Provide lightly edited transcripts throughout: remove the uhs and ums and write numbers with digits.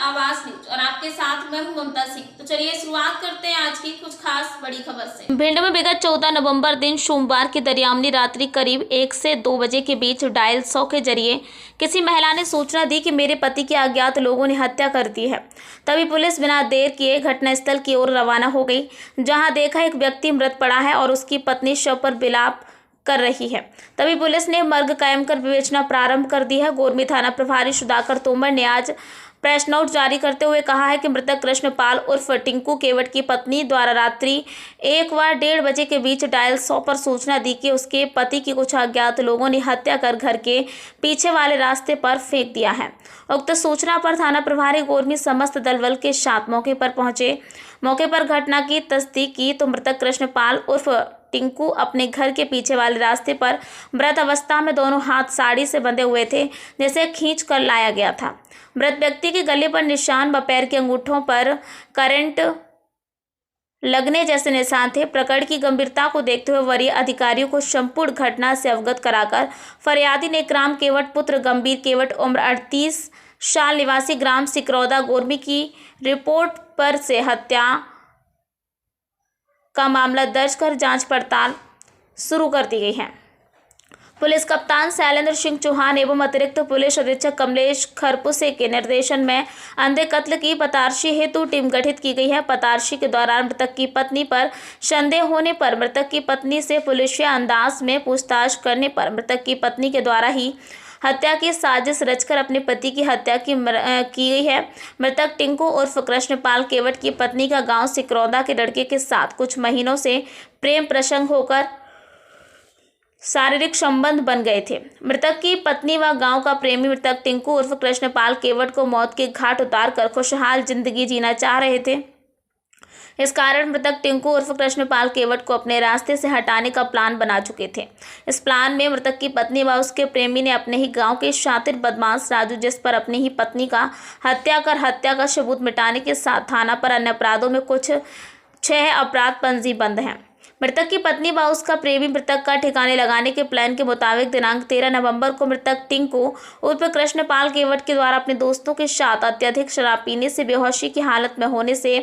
आवाज न्यूज और आपके साथ मैं हूं ममता सिंह। तो चलिए शुरुआत करते हैं आज की कुछ खास बड़ी खबर से। भिंड में विगत 14 नवंबर दिन सोमवार की दरियामनी रात्रि करीब 1 से 2 बजे के बीच डायल 100 के जरिए किसी महिला ने सूचना दी कि मेरे पति की अज्ञात लोगों ने हत्या कर दी है। तभी पुलिस बिना देर किए घटनास्थल की ओर रवाना हो गई, जहां देखा एक व्यक्ति मृत पड़ा है और उसकी पत्नी शव पर विलाप कर रही है। तभी पुलिस ने मर्ग कायम कर विवेचना प्रारंभ कर दी है। गोरमी थाना प्रभारी सुधाकर तोमर ने आज प्रेस नोट जारी करते हुए कहा है कि मृतक कृष्णपाल उर्फ टिंकू केवट की पत्नी द्वारा रात्रि 1 व 1:30 बजे के बीच डायल 100 पर सूचना दी कि उसके पति की कुछ अज्ञात लोगों ने हत्या कर घर के पीछे वाले रास्ते पर फेंक दिया है। उक्त सूचना पर थाना प्रभारी गोरमी समस्त दलबल के साथ मौके पर पहुंचे। मौके पर घटना की तस्दीक की तो मृतक कृष्णपाल उर्फ टिंकू अपने घर के पीछे वाले रास्ते पर मृत अवस्था में दोनों हाथ साड़ी से बंधे हुए थे, जिसे खींच कर लाया गया था। मृत व्यक्ति के गले पर निशान व पैर के अंगूठों पर करंट लगने जैसे निशान थे। प्रकरण की गंभीरता को देखते हुए वरीय अधिकारियों को संपूर्ण घटना से अवगत कराकर फरियादी ने ग्राम केवट पुत्र गंभीर केवट उम्र 38 साल निवासी ग्राम सिकरौदा गोरमी की रिपोर्ट पर से हत्या का मामला दर्ज कर जांच पड़ताल शुरू कर दी गई है। पुलिस कप्तान शैलेंद्र सिंह चौहान एवं अतिरिक्त पुलिस अधीक्षक कमलेश खरपुसे के निर्देशन में अंधे कत्ल की पतारशी हेतु टीम गठित की गई है। पतारशी के दौरान मृतक की पत्नी पर संदेह होने पर मृतक की पत्नी से पुलिसिया अंदाज में पूछताछ करने पर मृतक की पत्नी के द्वारा ही हत्या की साजिश रचकर अपने पति की हत्या की गई है। मृतक टिंकू उर्फ कृष्णपाल केवट की पत्नी का गांव सिकरौदा के लड़के के साथ कुछ महीनों से प्रेम प्रसंग होकर शारीरिक संबंध बन गए थे। मृतक की पत्नी व गांव का प्रेमी मृतक टिंकू उर्फ कृष्णपाल केवट को मौत के घाट उतार कर खुशहाल जिंदगी जीना चाह रहे थे। इस कारण मृतक टिंकू उर्फ कृष्णपाल केवट को अपने रास्ते से हटाने का प्लान बना चुके थे। इस प्लान में मृतक की पत्नी व उसके प्रेमी ने अपने ही गांव के शातिर बदमाश राजू, जिस पर अपनी ही पत्नी का हत्या कर हत्या का सबूत मिटाने के साथ थाना पर अन्य अपराधों में कुछ 6 अपराध पंजीबद्ध हैं। मृतक की पत्नी व उसका प्रेमी मृतक का ठिकाने लगाने के प्लान के मुताबिक दिनांक 13 नवंबर को मृतक टिंकू उर्फ कृष्णपाल केवट के द्वारा अपने दोस्तों के साथ अत्यधिक शराब पीने से बेहोशी की हालत में होने से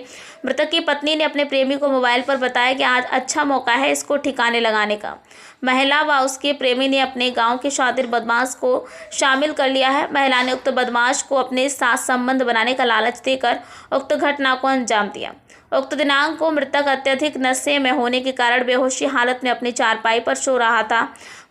मृतक की पत्नी ने अपने प्रेमी को मोबाइल पर बताया कि आज अच्छा मौका है इसको ठिकाने लगाने का। महिला व उसके प्रेमी ने अपने गांव के शातिर बदमाश को शामिल कर लिया है। महिला ने उक्त बदमाश को अपने साथ संबंध बनाने का लालच देकर उक्त घटना को अंजाम दिया। उक्त दिनांक को मृतक अत्यधिक नशे में होने के कारण बेहोशी हालत में अपनी चारपाई पर सो रहा था।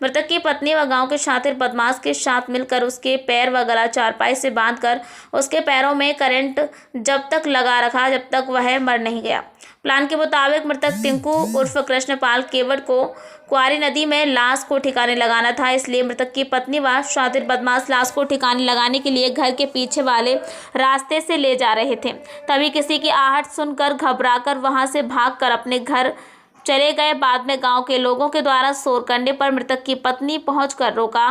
मृतक की पत्नी व गांव के शातिर बदमाश के साथ मिलकर उसके पैर व गला चारपाई से बांधकर उसके पैरों में करंट जब तक लगा रखा जब तक वह मर नहीं गया। प्लान के मुताबिक मृतक टिंकू उर्फ कृष्णपाल केवट को क्वारी नदी में लाश को ठिकाने लगाना था, इसलिए मृतक की पत्नी व शातिर बदमाश लाश को ठिकाने लगाने के लिए घर के पीछे वाले रास्ते से ले जा रहे थे। तभी किसी की आहट सुनकर घबराकर वहां से भागकर अपने घर चले गए। बाद में गांव के लोगों के द्वारा शोर करने पर मृतक की पत्नी पहुंचकर रोका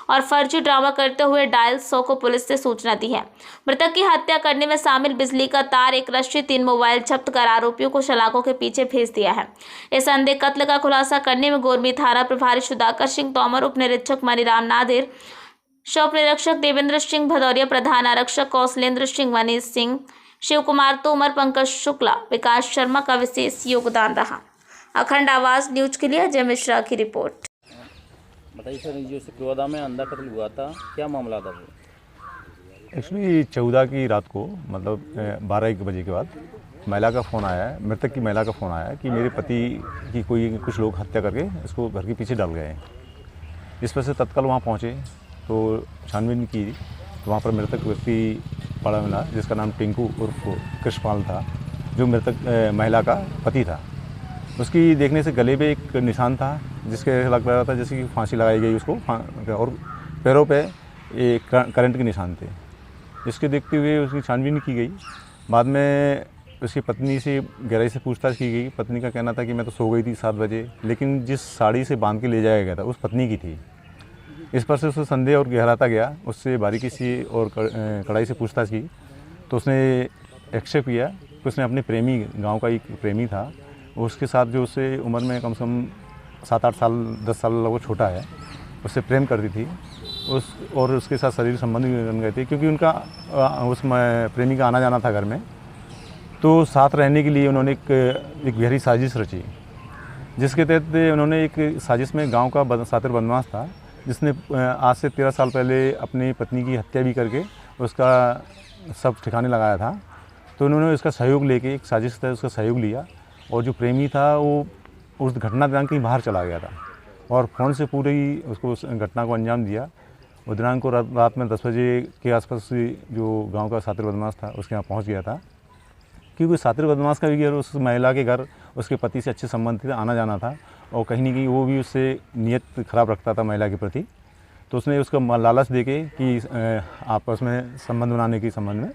और फर्जी ड्रामा करते हुए डायल 100 को पुलिस से सूचना दी है। मृतक की हत्या करने में शामिल बिजली का तार, एक रस्सी, 3 मोबाइल जब्त कर आरोपियों को सलाखों के पीछे भेज दिया है। इस अंधे कत्ल का खुलासा करने में गोरमी थाना प्रभारी सुधाकर सिंह तोमर, उप निरीक्षक मनीराम नादिर, शव निरीक्षक देवेंद्र सिंह भदौरिया, प्रधान आरक्षक कौशलेंद्र सिंह, मनीष सिंह, शिव कुमार तोमर, पंकज शुक्ला, विकास शर्मा का विशेष योगदान रहा। अखंड आवाज न्यूज के लिए जय मिश्रा की रिपोर्ट। बताइए सर, जो सिकरौदा में अंधा कत्ल हुआ था, क्या मामला था वो? एक्चुअली 14 की रात को मतलब 12-1 बजे के बाद महिला का फ़ोन आया है, मृतक की महिला का फ़ोन आया है कि मेरे पति की कुछ लोग हत्या करके इसको घर के पीछे डाल गए हैं। इस पर से तत्काल वहाँ पहुँचे तो छानबीन की तो वहाँ पर मृतक व्यक्ति पड़ा मिला, जिसका नाम टिंकू उर्फ कृष्णपाल था, जो मृतक महिला का पति था। उसकी देखने से गले पे एक निशान था, जिसके लग रहा था जैसे कि फांसी लगाई गई उसको, और पैरों पे एक करंट के निशान थे। इसके देखते हुए उसकी छानबीन की गई। बाद में उसकी पत्नी से गहराई से पूछताछ की गई। पत्नी का कहना था कि मैं तो सो गई थी 7 बजे, लेकिन जिस साड़ी से बांध के ले जाया गया था उस पत्नी की थी। इस पर से उससे संदेह और गहराता गया। उससे बारीकी से और कड़ाई से पूछताछ की तो उसने एक्सेप्ट किया कि उसने अपने प्रेमी, गाँव का एक प्रेमी था, उसके साथ जो उससे उम्र में कम से कम 7-8 साल 10 साल वो छोटा है, उससे प्रेम करती थी। उस और उसके साथ शरीर संबंध भी बन गए थे, क्योंकि उनका उस प्रेमी का आना जाना था घर में। तो साथ रहने के लिए उन्होंने एक गहरी साजिश रची, जिसके तहत उन्होंने एक साजिश में गांव का शातिर बदमाश था, जिसने आज से 13 साल पहले अपनी पत्नी की हत्या भी करके उसका सब ठिकाने लगाया था। तो उन्होंने उसका सहयोग लेके, एक साजिश था, उसका सहयोग लिया, और जो प्रेमी था वो उस घटना दिनांक कहीं बाहर चला गया था और फ़ोन से पूरी उसको उस घटना को अंजाम दिया। वो दिनांक को रात में 10 बजे के आसपास जो गांव का शातिर बदमाश था उसके यहाँ पहुंच गया था, क्योंकि शातिर बदमाश का भी घर, उस महिला के घर उसके पति से अच्छे संबंध थे, आना जाना था, और कहीं ना कहीं वो भी उससे नियत ख़राब रखता था महिला के प्रति। तो उसने उसको लालच देके कि आपस में संबंध बनाने के संबंध में,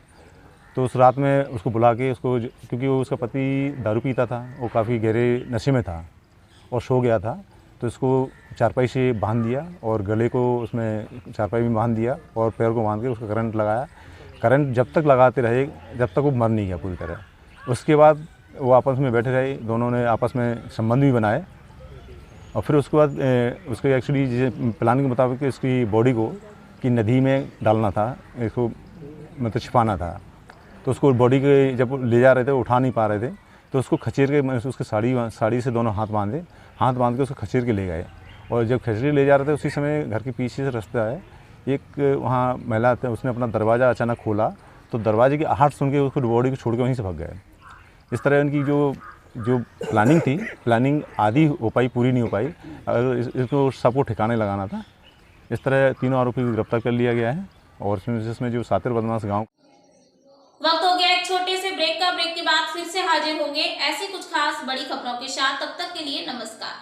तो उस रात में उसको बुला के उसको, क्योंकि वो उसका पति दारू पीता था, वो काफ़ी गहरे नशे में था और सो गया था, तो इसको चारपाई से बांध दिया और गले को उसमें चारपाई में बांध दिया और पैर को बांध के उसको करंट लगाया। करंट जब तक लगाते रहे जब तक वो मर नहीं गया पूरी तरह। उसके बाद वो आपस में बैठे रहे, दोनों ने आपस में संबंध भी बनाए, और फिर उसके बाद उसको एक्चुअली जैसे प्लान के मुताबिक इसकी बॉडी को कि नदी में डालना था, इसको मतलब छिपाना था। तो उसको बॉडी के जब ले जा रहे थे, उठा नहीं पा रहे थे, तो उसको खचेर के उसके साड़ी से दोनों हाथ बांध के उसको खचेर के ले गए। और जब खचेर के ले जा रहे थे उसी समय घर के पीछे से रास्ता है, एक वहाँ महिला थे, उसने अपना दरवाज़ा अचानक खोला, तो दरवाजे की आहट सुन के उसको बॉडी को छोड़ के वहीं से भाग गए। इस तरह उनकी जो प्लानिंग थी, प्लानिंग आधी हो पाई, पूरी नहीं हो पाई। अगर इसको सबको ठिकाने लगाना था। इस तरह तीनों आरोपी को गिरफ्तार कर लिया गया है, और जिसमें जो शातिर बदमाश गाँव। वक्त हो गया एक छोटे से ब्रेक का। ब्रेक के बाद फिर से हाजिर होंगे ऐसी कुछ खास बड़ी खबरों के साथ। तब तक के लिए नमस्कार।